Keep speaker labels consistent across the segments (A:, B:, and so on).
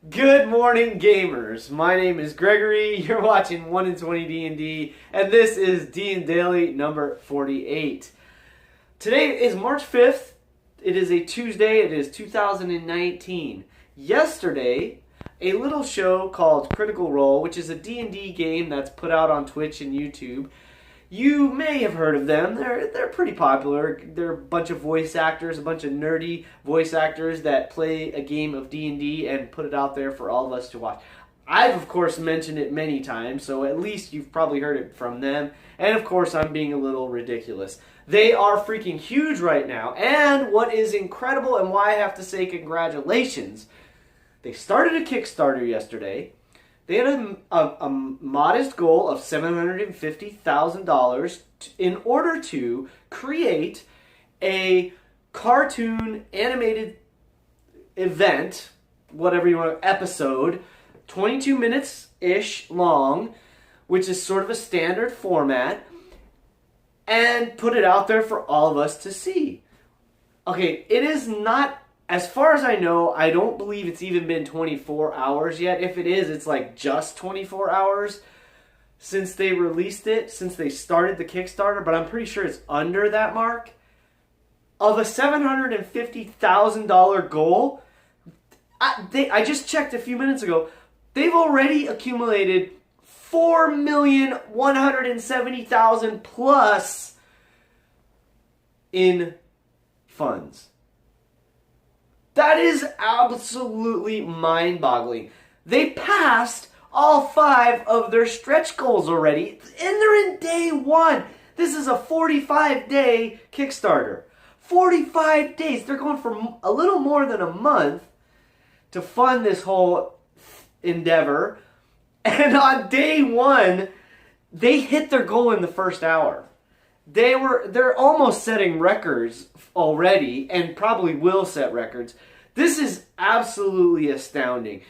A: Good morning, gamers. My name is Gregory. You're watching 1 in 20 D&D, and this is DnDaily number 48. Today is March 5th. It is a Tuesday. It is 2019. Yesterday, a little show called Critical Role, which is a D&D game that's put out on Twitch and YouTube. You may have heard of them. They're pretty popular. They're a bunch of voice actors, a bunch of nerdy voice actors that play a game of D&D and put it out there for all of us to watch. I've, of course, mentioned it many times, so at least you've probably heard it from them. And, of course, I'm being a little ridiculous. They are freaking huge right now. And what is incredible and why I have to say congratulations, they started a Kickstarter yesterday. They had a modest goal of $750,000 in order to create a cartoon animated event, whatever you want, episode, 22 minutes-ish long, which is sort of a standard format, and put it out there for all of us to see. Okay, it is not... As far as I know, I don't believe it's even been 24 hours yet. If it is, it's like just 24 hours since they released it, since they started the Kickstarter, but I'm pretty sure it's under that mark. Of a $750,000 goal, I just checked a few minutes ago, they've already accumulated $4,170,000 plus in funds. That is absolutely mind-boggling. They passed all 5 of their stretch goals already, and they're in day 1. This is a 45-day Kickstarter. 45 days. They're going for a little more than a month to fund this whole endeavor. And on day 1, they hit their goal in the first hour. They're almost setting records already, and probably will set records. This is absolutely astounding.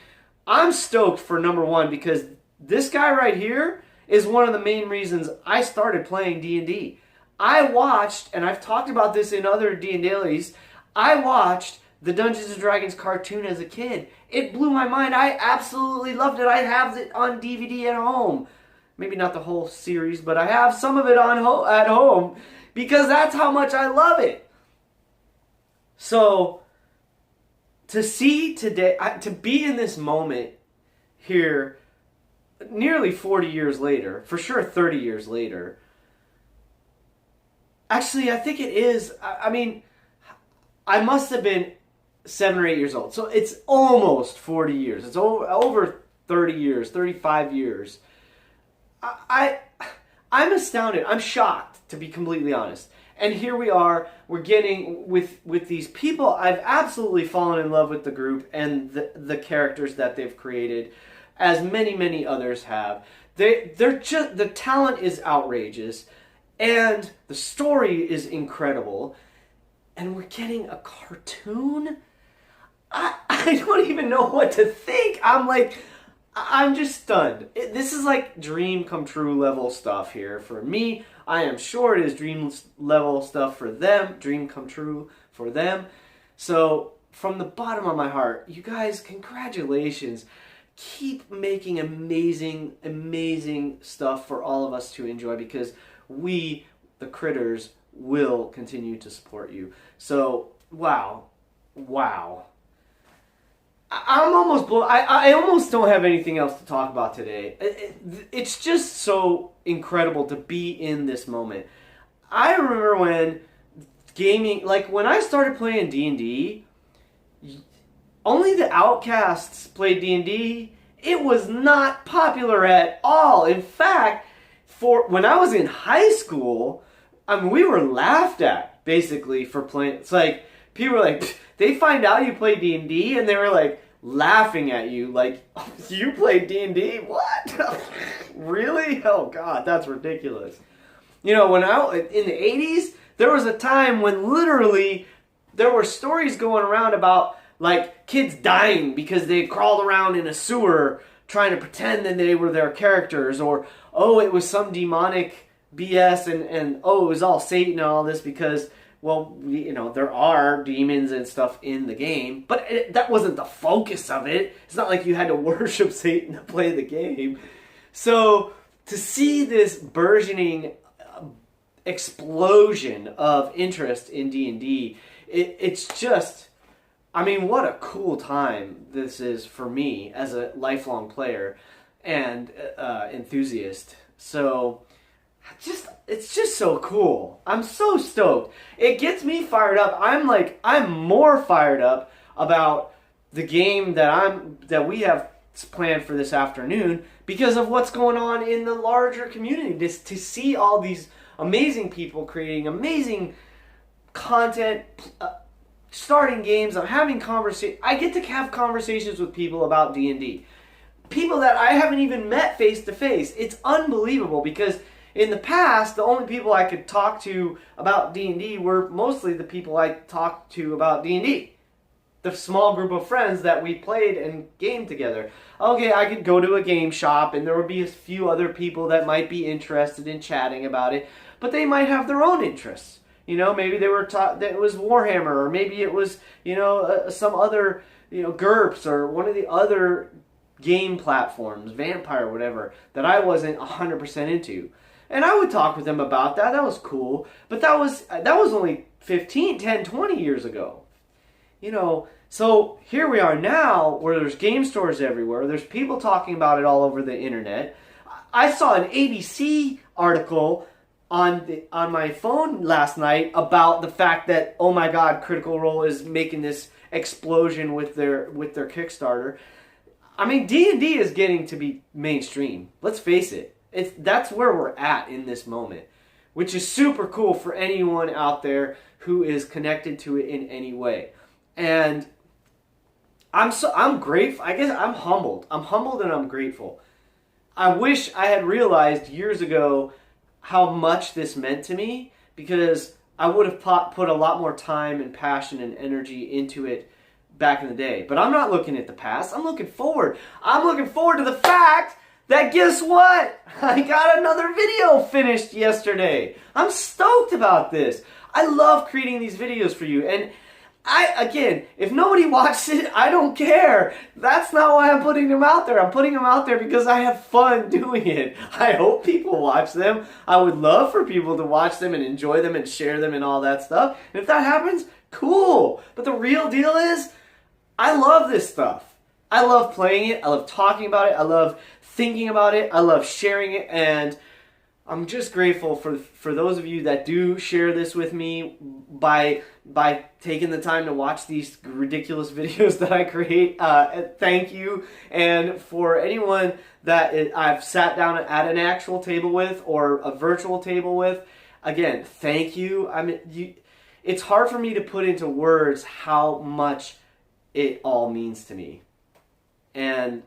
A: I'm stoked for number 1 because this guy right here is one of the main reasons I started playing D&D. I watched, and I've talked about this in other D&Dailies, I watched the Dungeons & Dragons cartoon as a kid. It blew my mind. I absolutely loved it. I have it on DVD at home. Maybe not the whole series, but I have some of it at home because that's how much I love it. So, to see today, to be in this moment here, nearly 40 years later, for sure 30 years later, actually I think it is, I mean, I must have been 7 or 8 years old. So it's almost 40 years. It's over 30 years, 35 years. I'm astounded. I'm shocked, to be completely honest. And here we are. We're getting with these people. I've absolutely fallen in love with the group and the characters that they've created, as many others have. They're just, the talent is outrageous, and the story is incredible. And we're getting a cartoon. I don't even know what to think. I'm just stunned. This is like dream come true level stuff here for me. I am sure it is dream level stuff for them. Dream come true for them. So from the bottom of my heart, you guys, congratulations. Keep making amazing stuff for all of us to enjoy because we, the critters, will continue to support you. So, wow. I'm almost blown. I almost don't have anything else to talk about today. It's just so incredible to be in this moment. I remember when gaming, like when I started playing D&D, only the outcasts played D&D. It was not popular at all. In fact, when I was in high school, I mean, we were laughed at basically for playing. It's like people were like, they find out you play D&D, and they were like laughing at you, like, oh, you play D&D? What? Really? Oh God, that's ridiculous. You know, in the 80s, there was a time when literally there were stories going around about like kids dying because they crawled around in a sewer trying to pretend that they were their characters, or oh, it was some demonic BS, and oh, it was all Satan and all this because well, there are demons and stuff in the game, but that wasn't the focus of it. It's not like you had to worship Satan to play the game. So to see this burgeoning explosion of interest in D&D, it's just, I mean, what a cool time this is for me as a lifelong player and enthusiast. So it's just so cool. I'm so stoked. It gets me fired up. I'm more fired up about the game that we have planned for this afternoon because of what's going on in the larger community. Just to see all these amazing people creating amazing content, starting games. I'm having conversations. I get to have conversations with people about D&D. People that I haven't even met face to face. It's unbelievable because in the past, the only people I could talk to about D&D were mostly the people I talked to about D&D. The small group of friends that we played and gamed together. Okay, I could go to a game shop and there would be a few other people that might be interested in chatting about it, but they might have their own interests. Maybe they were taught that it was Warhammer, or maybe it was, some other, GURPS, or one of the other game platforms, Vampire, whatever, that I wasn't 100% into. And I would talk with them about that. That was cool. But that was only 10, 20 years ago. So here we are now where there's game stores everywhere. There's people talking about it all over the internet. I saw an ABC article on my phone last night about the fact that, oh my God, Critical Role is making this explosion with their Kickstarter. I mean, D&D is getting to be mainstream. Let's face it. That's where we're at in this moment, which is super cool for anyone out there who is connected to it in any way. And I'm grateful. I guess I'm humbled. I'm humbled and I'm grateful. I wish I had realized years ago how much this meant to me, because I would have put a lot more time and passion and energy into it back in the day. But I'm not looking at the past. I'm looking forward. I'm looking forward to the fact that, guess what? I got another video finished yesterday. I'm stoked about this. I love creating these videos for you. And again, if nobody watches it, I don't care. That's not why I'm putting them out there. I'm putting them out there because I have fun doing it. I hope people watch them. I would love for people to watch them and enjoy them and share them and all that stuff. And if that happens, cool. But the real deal is, I love this stuff. I love playing it. I love talking about it. I love thinking about it. I love sharing it. And I'm just grateful for those of you that do share this with me by taking the time to watch these ridiculous videos that I create. Thank you. And for anyone that I've sat down at an actual table with or a virtual table with, again, thank you. It's hard for me to put into words how much it all means to me. And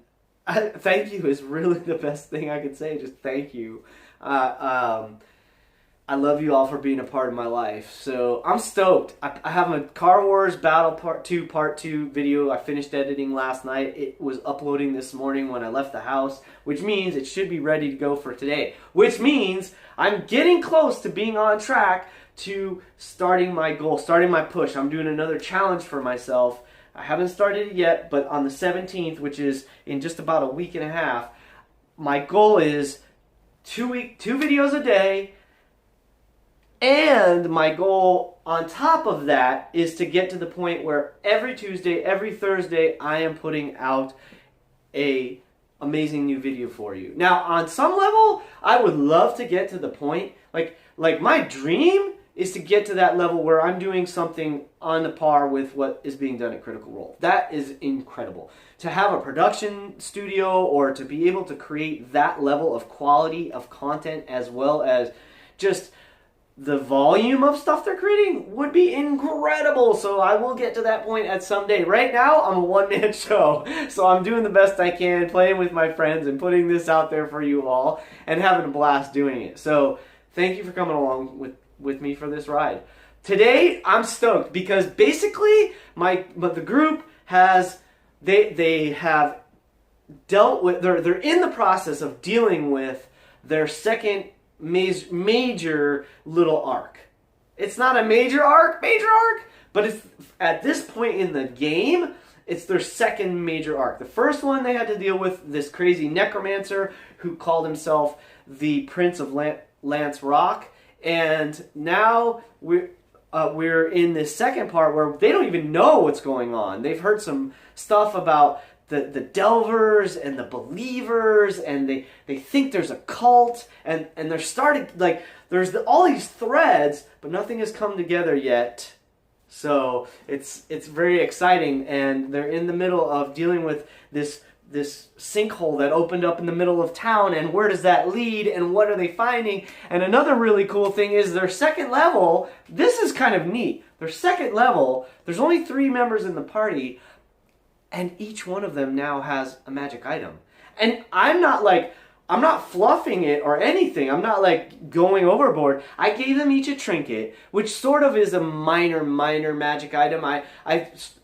A: thank you is really the best thing I could say. Just thank you. I love you all for being a part of my life. So I'm stoked. I have a Car Wars Battle Part 2 video I finished editing last night. It was uploading this morning when I left the house, which means it should be ready to go for today. Which means I'm getting close to being on track to starting my goal, starting my push. I'm doing another challenge for myself. I haven't started it yet, but on the 17th, which is in just about a week and a half, my goal is 2 videos a day, and my goal on top of that is to get to the point where every Tuesday, every Thursday, I am putting out a amazing new video for you. Now, on some level, I would love to get to the point, like my dream is to get to that level where I'm doing something on the par with what is being done at Critical Role. That is incredible. To have a production studio or to be able to create that level of quality of content as well as just the volume of stuff they're creating would be incredible. So I will get to that point at some day. Right now, I'm a one-man show. So I'm doing the best I can, playing with my friends and putting this out there for you all and having a blast doing it. So thank you for coming along with me for this ride. Today, I'm stoked because basically the group has they have dealt with, they're in the process of dealing with their second major little arc. It's not a major arc, but it's at this point in the game, it's their second major arc. The first one, they had to deal with this crazy necromancer who called himself the Prince of Lance Rock, and now we're in this second part where they don't even know what's going on. They've heard some stuff about the Delvers and the Believers, and they think there's a cult, and they're starting, like, there's all these threads, but nothing has come together yet. So it's very exciting, and they're in the middle of dealing with this sinkhole that opened up in the middle of town, and where does that lead, and what are they finding? And another really cool thing is their second level. This is kind of neat. Their second level, there's only 3 members in the party, and each one of them now has a magic item. And I'm not fluffing it or anything. I'm not like going overboard. I gave them each a trinket, which sort of is a minor magic item. I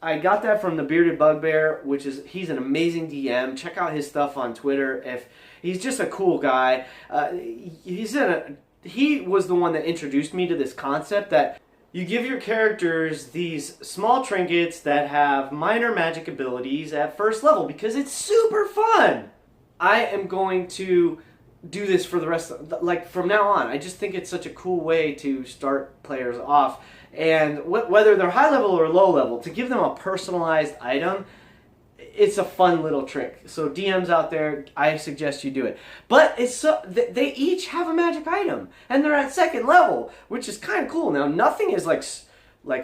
A: got that from the Bearded Bugbear, he's an amazing DM. Check out his stuff on Twitter. If he's just a cool guy. He was the one that introduced me to this concept that you give your characters these small trinkets that have minor magic abilities at first level because it's super fun. I am going to do this for the rest of, like, from now on. I just think it's such a cool way to start players off. And whether they're high level or low level, to give them a personalized item, it's a fun little trick. So DMs out there, I suggest you do it. But they each have a magic item, and they're at second level, which is kind of cool. Now, nothing is like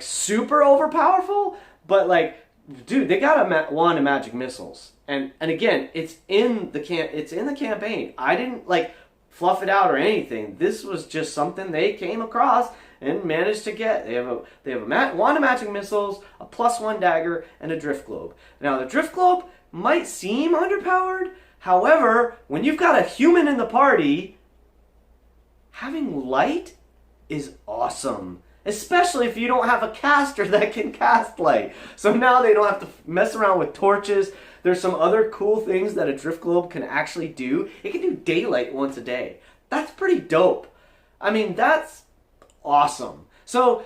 A: super overpowerful, but like, dude, they got a wand of magic missiles. And again, it's in the campaign. I didn't like fluff it out or anything. This was just something they came across and managed to get. They have a wand of magic missiles, a +1 dagger, and a drift globe. Now the drift globe might seem underpowered. However, when you've got a human in the party, having light is awesome. Especially if you don't have a caster that can cast light. So now they don't have to mess around with torches. There's some other cool things that a drift globe can actually do. It can do daylight once a day. That's pretty dope. I mean, that's awesome. So,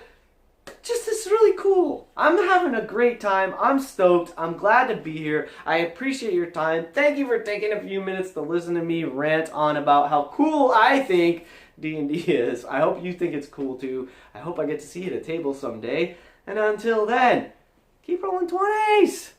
A: just this is really cool. I'm having a great time. I'm stoked. I'm glad to be here. I appreciate your time. Thank you for taking a few minutes to listen to me rant on about how cool I think D&D is. I hope you think it's cool too. I hope I get to see you at a table someday. And until then, keep rolling 20s!